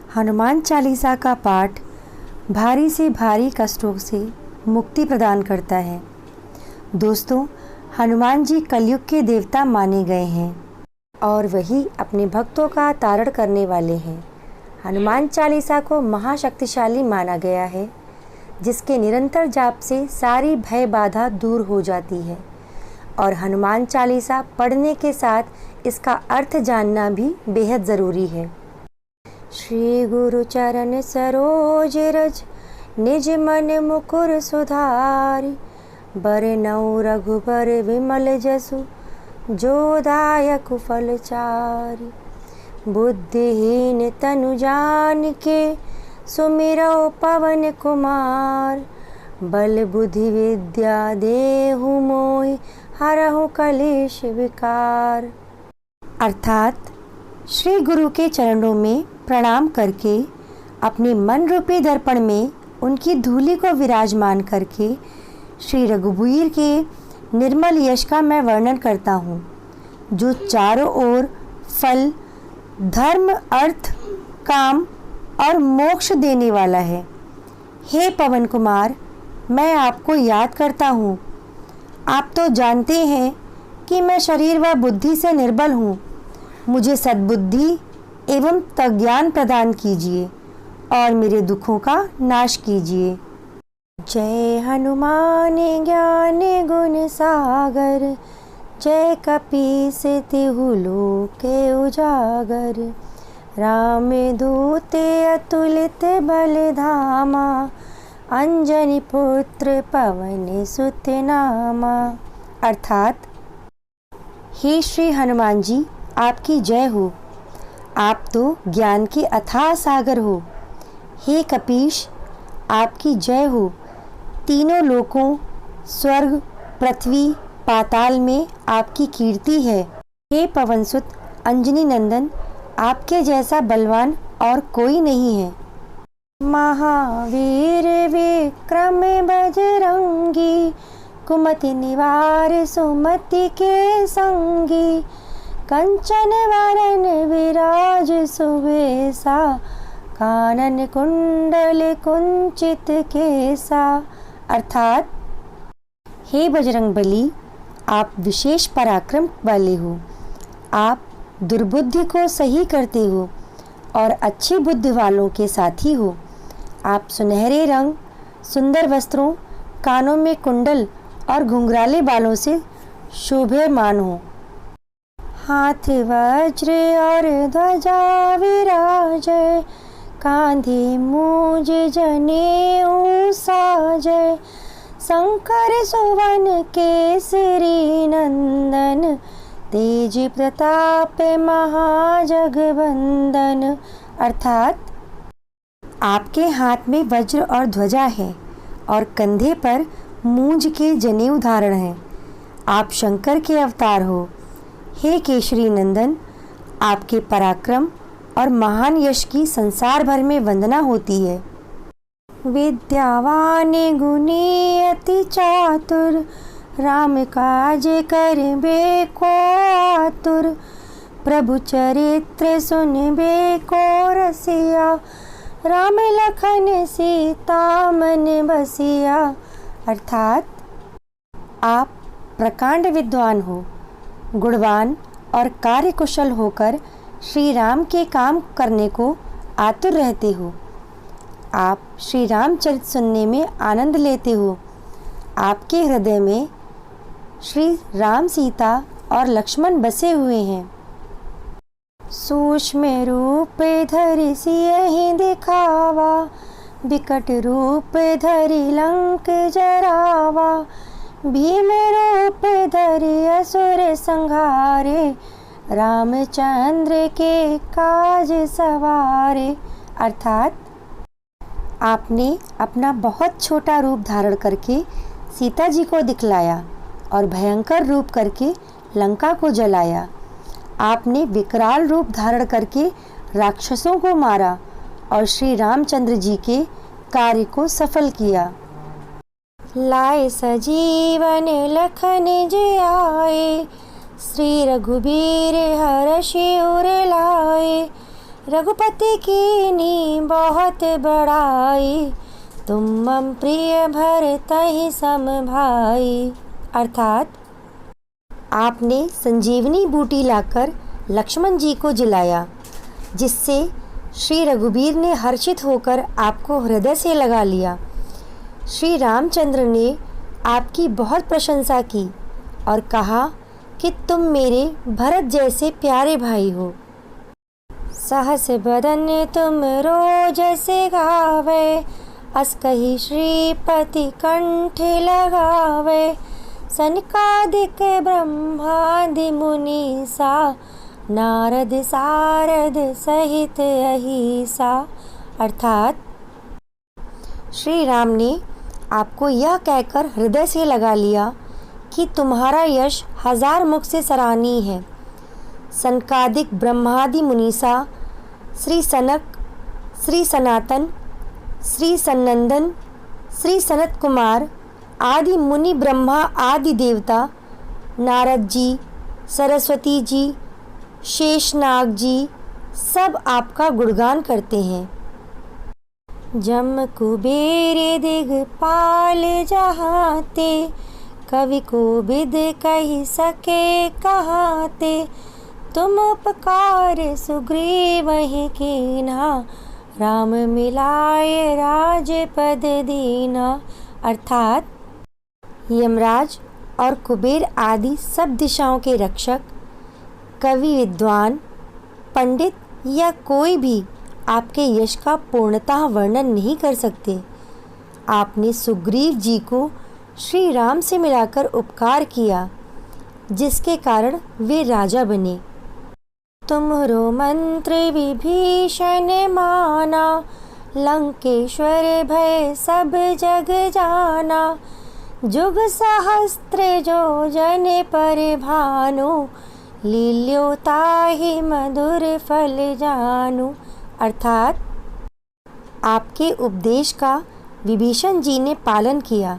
हनुमान चालीसा का पाठ भारी से भारी कष्टों से मुक्ति प्रदान करता है। दोस्तों, हनुमान जी कलयुग के देवता माने गए हैं और वही अपने भक्तों का तारण करने वाले हैं। हनुमान चालीसा को महाशक्तिशाली माना गया है, जिसके निरंतर जाप से सारी भय बाधा दूर हो जाती है और हनुमान चालीसा पढ़ने के साथ इसका अर्थ जानना भी बेहद ज़रूरी है। श्री गुरु चरण सरोज रज, निज मन मुकुर सुधारि, बरनउँ रघुबर विमल जसु, जो दायक फल चारि। बुद्धिहीन तनु जानिके, सुमिरौ पवन कुमार, बल बुद्धि विद्या देहु मोहि, हरहु कलेश विकार। अर्थात श्री गुरु के चरणों में प्रणाम करके अपने मन रूपी दर्पण में उनकी धूलि को विराजमान करके श्री रघुवीर के निर्मल यश का मैं वर्णन करता हूँ, जो चारों ओर फल, धर्म, अर्थ, काम और मोक्ष देने वाला है। हे पवन कुमार, मैं आपको याद करता हूँ। आप तो जानते हैं कि मैं शरीर व बुद्धि से निर्बल हूँ। मुझे सद्बुद्धि एवं तज्ञान प्रदान कीजिए और मेरे दुखों का नाश कीजिए। जय हनुमान ज्ञान गुण सागर, जय कपीस तिहु लोक उजागर। राम दूत अतुलित बल धामा, अंजनी पुत्र पवन सुत नामा। अर्थात हे श्री हनुमान जी, आपकी जय हो। आप तो ज्ञान के अथाह सागर हो। हे कपीश, आपकी जय हो। तीनों लोकों, स्वर्ग, पृथ्वी, पाताल में आपकी कीर्ति है। हे पवनसुत अंजनी नंदन, आपके जैसा बलवान और कोई नहीं है। महावीर विक्रम बजरंगी, कुमति निवार सुमति के संगी। कंचन वरन विराज सुबेसा, कानन कुंडल कुंचित केसा। अर्थात हे बजरंगबली, आप विशेष पराक्रम वाले हो। आप दुर्बुद्धि को सही करते हो और अच्छी बुद्धि वालों के साथी हो। आप सुनहरे रंग, सुंदर वस्त्रों, कानों में कुंडल और घुंघराले बालों से शोभायमान हो। हाथ वज्र और ध्वजा विराजय, कांधे मूज जनेऊ साजय। शंकर सुवन केसरी नंदन, तेज प्रताप महाजगवंदन। अर्थात आपके हाथ में वज्र और ध्वजा है और कंधे पर मूंज के जनेऊ धारण है। आप शंकर के अवतार हो। हे केशरी नंदन, आपके पराक्रम और महान यश की संसार भर में वंदना होती है। विद्यावान गुणी अति चातुर, राम काज करबे को आतुर। प्रभु चरित्र सुनबे को रसिया, राम लखन सीता मन बसिया। अर्थात आप प्रकांड विद्वान हो, गुणवान और कार्यकुशल होकर श्री राम के काम करने को आतुर रहते हो। आप श्री रामचरित सुनने में आनंद लेते हो। आपके हृदय में श्री राम, सीता और लक्ष्मण बसे हुए हैं। सूक्ष्म रूप धरि सियहि दिखावा, विकट रूप धरि लंक जरावा। भीम रूप धरि असुर संहारे, रामचंद्र के काज सवारे। अर्थात आपने अपना बहुत छोटा रूप धारण करके सीता जी को दिखलाया और भयंकर रूप करके लंका को जलाया। आपने विकराल रूप धारण करके राक्षसों को मारा और श्री रामचंद्र जी के कार्य को सफल किया। लाए सजीवन लखन जी आए, श्री रघुबीर हरषि उर लाए। रघुपति कीनी बहुत बड़ाई, तुम मम प्रिय भरतहि सम भाई। अर्थात आपने संजीवनी बूटी लाकर लक्ष्मण जी को जिलाया, जिससे श्री रघुबीर ने हर्षित होकर आपको हृदय से लगा लिया। श्री रामचंद्र ने आपकी बहुत प्रशंसा की और कहा कि तुम मेरे भरत जैसे प्यारे भाई हो। सहस बदन तुम रोज से गावे, अस कही श्रीपति कंठ लगावे। सनकादिक ब्रह्मादि मुनीसा, नारद सारद सहित अहिसा। अर्थात श्री राम ने आपको यह कहकर हृदय से लगा लिया कि तुम्हारा यश 1000 मुख से सराहनीय है। सनकादिक ब्रह्मादि मुनीसा, श्री सनक, श्री सनातन, श्री सनंदन, श्री सनत कुमार आदि मुनि, ब्रह्मा आदि देवता, नारद जी, सरस्वती जी, शेषनाग जी सब आपका गुणगान करते हैं। जम कुबेर दिगपाल जहाते, कवि को विद कही सके कहाते। तुम उपकार सुग्रीव ही कीन्हा, राम मिलाए राजपद दीना। अर्थात यमराज और कुबेर आदि सब दिशाओं के रक्षक, कवि, विद्वान, पंडित या कोई भी आपके यश का पूर्णतः वर्णन नहीं कर सकते। आपने सुग्रीव जी को श्री राम से मिलाकर उपकार किया, जिसके कारण वे राजा बने। तुम्हरो मंत्र विभीषण माना, लंकेश्वर भय सब जग जाना। जुग सहस्त्र जो जन पर भानु, लील्यो ताहि मधुर फल जानु। अर्थात आपके उपदेश का विभीषण जी ने पालन किया,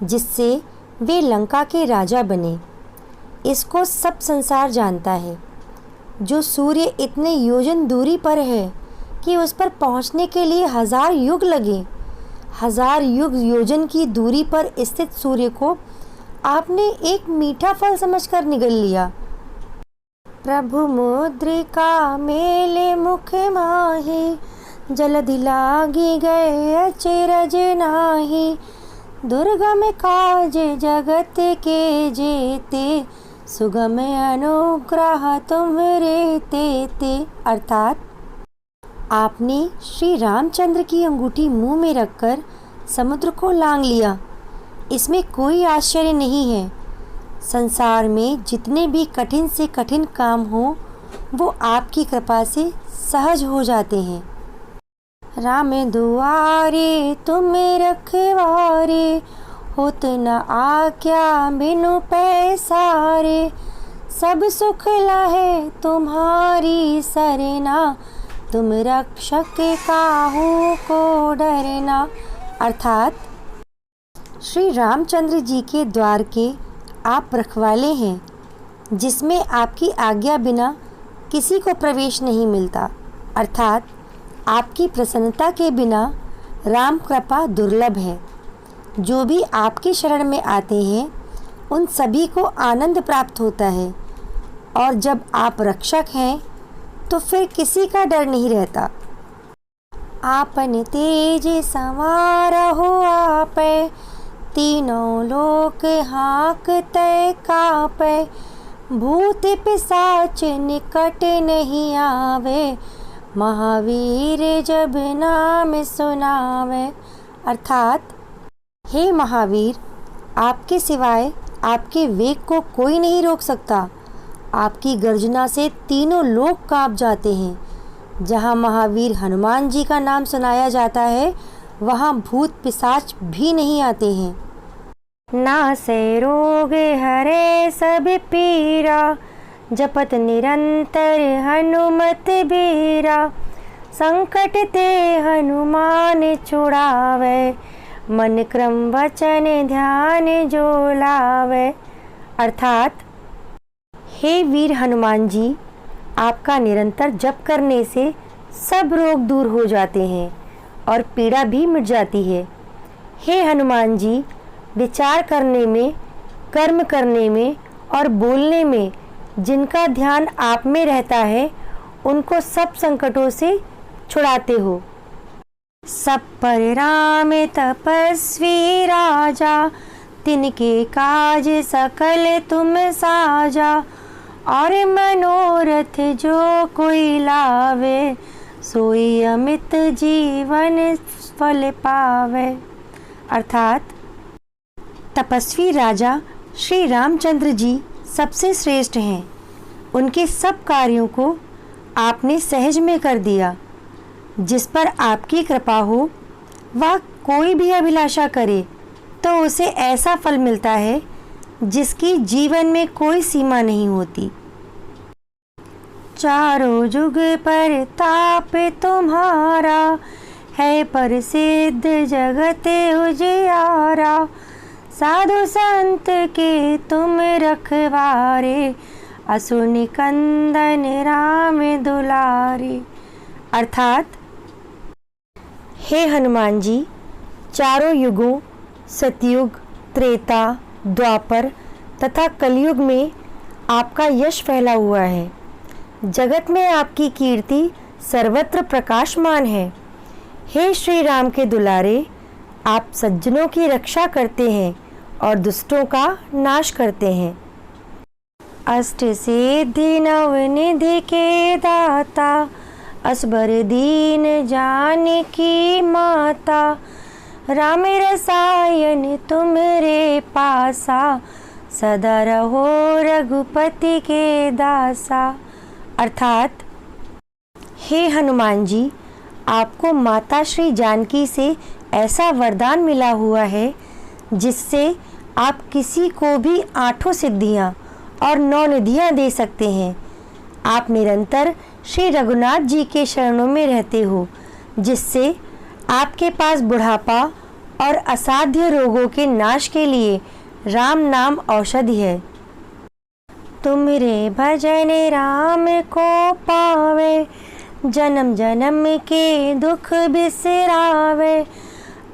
जिससे वे लंका के राजा बने। इसको सब संसार जानता है। जो सूर्य इतने योजन दूरी पर है कि उस पर पहुंचने के लिए 1000 युग लगे, 1000 युग योजन की दूरी पर स्थित सूर्य को आपने एक मीठा फल समझकर निगल लिया। प्रभु मुद्रिका मेले मुख माही, जलधि लागी गए अचरज नाही। दुर्गम काज जगत के जेते, सुगम अनुग्रह तुम्हरे तेते। अर्थात आपने श्री रामचंद्र की अंगूठी मुंह में रखकर समुद्र को लांघ लिया। इसमें कोई आश्चर्य नहीं है। संसार में जितने भी कठिन से कठिन काम हो, वो आपकी कृपा से सहज हो जाते हैं। राम दुआरे तुम रखवारे, होत न आज्ञा बिनु पैसारे। सब सुख लहे तुम्हारी सरना, तुम रक्षक काहू को डरना। अर्थात श्री रामचंद्र जी के द्वार के आप रखवाले हैं, जिसमें आपकी आज्ञा बिना किसी को प्रवेश नहीं मिलता। अर्थात आपकी प्रसन्नता के बिना राम कृपा दुर्लभ है। जो भी आपकी शरण में आते हैं, उन सभी को आनंद प्राप्त होता है। और जब आप रक्षक हैं, तो फिर किसी का डर नहीं रहता। आपन तेज संवारहु आपै, तीनों लोक हाँकतै कापै। भूत पिशाच निकट नहीं आवे, महावीर जब नाम सुनावे। अर्थात हे महावीर, आपके सिवाय आपके वेग को कोई नहीं रोक सकता। आपकी गर्जना से तीनों लोक कांप जाते हैं। जहाँ महावीर हनुमान जी का नाम सुनाया जाता है, वहाँ भूत पिशाच भी नहीं आते हैं। नासै रोग हरे सब पीरा, जपत निरंतर हनुमत बीरा। संकट ते हनुमान छुड़ावे, मन क्रम वचन ध्यान जो लावे। अर्थात हे वीर हनुमान जी, आपका निरंतर जप करने से सब रोग दूर हो जाते हैं और पीड़ा भी मिट जाती है। हे हनुमान जी, विचार करने में, कर्म करने में और बोलने में जिनका ध्यान आप में रहता है, उनको सब संकटों से छुड़ाते हो। सब पर राम तपस्वी राजा, तिनके काज सकल तुम साजा। और मनोरथ जो कोई लावे, सोई अमित जीवन फल पावे। अर्थात तपस्वी राजा श्री रामचंद्र जी सबसे श्रेष्ठ हैं। उनके सब कार्यों को आपने सहज में कर दिया। जिस पर आपकी कृपा हो, वह कोई भी अभिलाषा करे तो उसे ऐसा फल मिलता है जिसकी जीवन में कोई सीमा नहीं होती। चारों जुग पर ताप तुम्हारा, है प्रसिद्ध जगत उजियारा। साधु संत के तुम रखवारे, असुर निकंदन राम दुलारे। अर्थात हे हनुमान जी, चारों युगों सतयुग, त्रेता, द्वापर तथा कलयुग में आपका यश फैला हुआ है। जगत में आपकी कीर्ति सर्वत्र प्रकाशमान है। हे श्री राम के दुलारे, आप सज्जनों की रक्षा करते हैं और दुष्टों का नाश करते हैं। अष्ट सिद्धि नवनिधि के दाता, असबर दीन जानकी माता। राम रसायन तुमरे पासा, सदा रहो रघुपति के दासा। अर्थात हे हनुमान जी, आपको माता श्री जानकी से ऐसा वरदान मिला हुआ है जिससे आप किसी को भी 8 सिद्धियां और 9 निधियां दे सकते हैं। आप निरंतर श्री रघुनाथ जी के शरणों में रहते हो, जिससे आपके पास बुढ़ापा और असाध्य रोगों के नाश के लिए राम नाम औषधि है। तुमरे भजन राम को पावे, जन्म जन्म के दुख बिसरावे।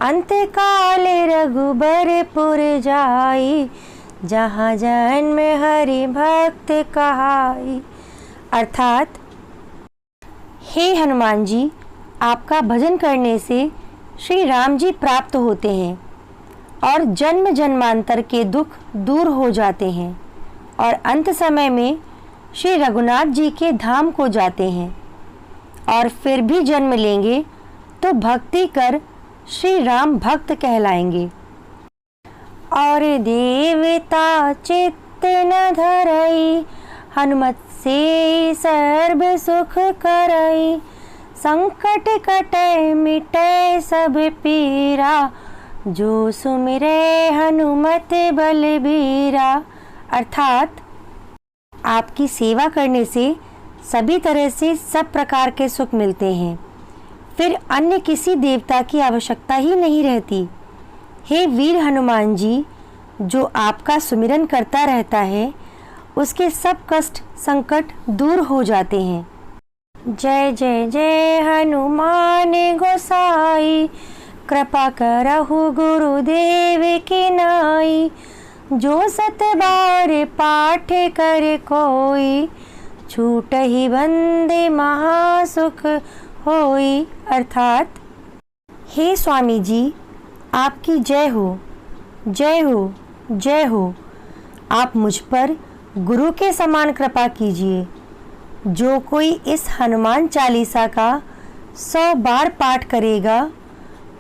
अंत काल रघुबरपुर जाई, जहाँ जन्म हरि भक्त कहाई। अर्थात हे हनुमान जी, आपका भजन करने से श्री राम जी प्राप्त होते हैं और जन्म जन्मांतर के दुख दूर हो जाते हैं और अंत समय में श्री रघुनाथ जी के धाम को जाते हैं। और फिर भी जन्म लेंगे तो भक्ति कर श्री राम भक्त कहलाएंगे। और देवता चित्त न धरई, हनुमत से सर्व सुख करई। संकट कटे मिटे सब पीरा, जो सुमिरे हनुमत बलबीरा। अर्थात आपकी सेवा करने से सभी तरह से सब प्रकार के सुख मिलते हैं, फिर अन्य किसी देवता की आवश्यकता ही नहीं रहती। हे वीर हनुमान जी, जो आपका सुमिरन करता रहता है, उसके सब कष्ट संकट दूर हो जाते हैं। जय जय जय हनुमान गोसाई, कृपा करहु गुरुदेव की नाई। जो 7 बार पाठ कर कोई, छूट ही बंदे महासुख होई। अर्थात हे स्वामी जी, आपकी जय हो, जय हो, जय हो। आप मुझ पर गुरु के समान कृपा कीजिए। जो कोई इस हनुमान चालीसा का 100 बार पाठ करेगा,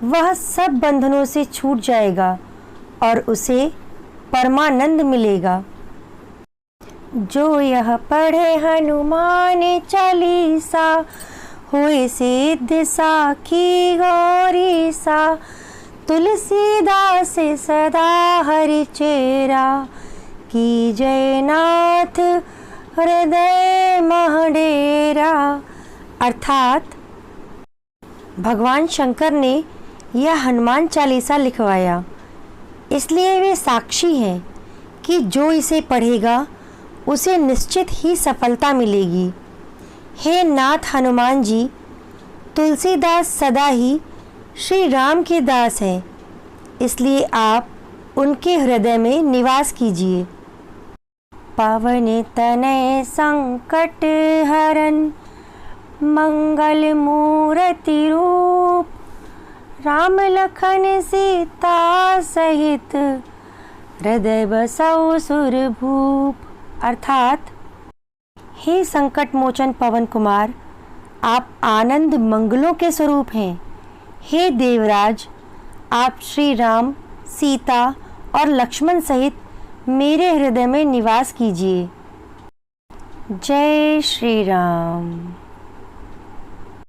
वह सब बंधनों से छूट जाएगा और उसे परमानंद मिलेगा। जो यह पढ़े हनुमान चालीसा, होए सिद्ध साखी गौरी सा। तुलसीदास सदा हरि चेरा, की जय नाथ हृदय महडेरा। अर्थात भगवान शंकर ने यह हनुमान चालीसा लिखवाया, इसलिए वे साक्षी हैं कि जो इसे पढ़ेगा उसे निश्चित ही सफलता मिलेगी। हे नाथ हनुमान जी, तुलसीदास सदा ही श्री राम के दास हैं, इसलिए आप उनके हृदय में निवास कीजिए। पवन तनय संकट हरन मंगल मूर्ति रूप, राम लखन सीता सहित हृदय बसौ सुरभूप। अर्थात हे संकट मोचन पवन कुमार, आप आनंद मंगलों के स्वरूप हैं। हे देवराज, आप श्री राम, सीता और लक्ष्मण सहित मेरे हृदय में निवास कीजिए। जय श्री राम।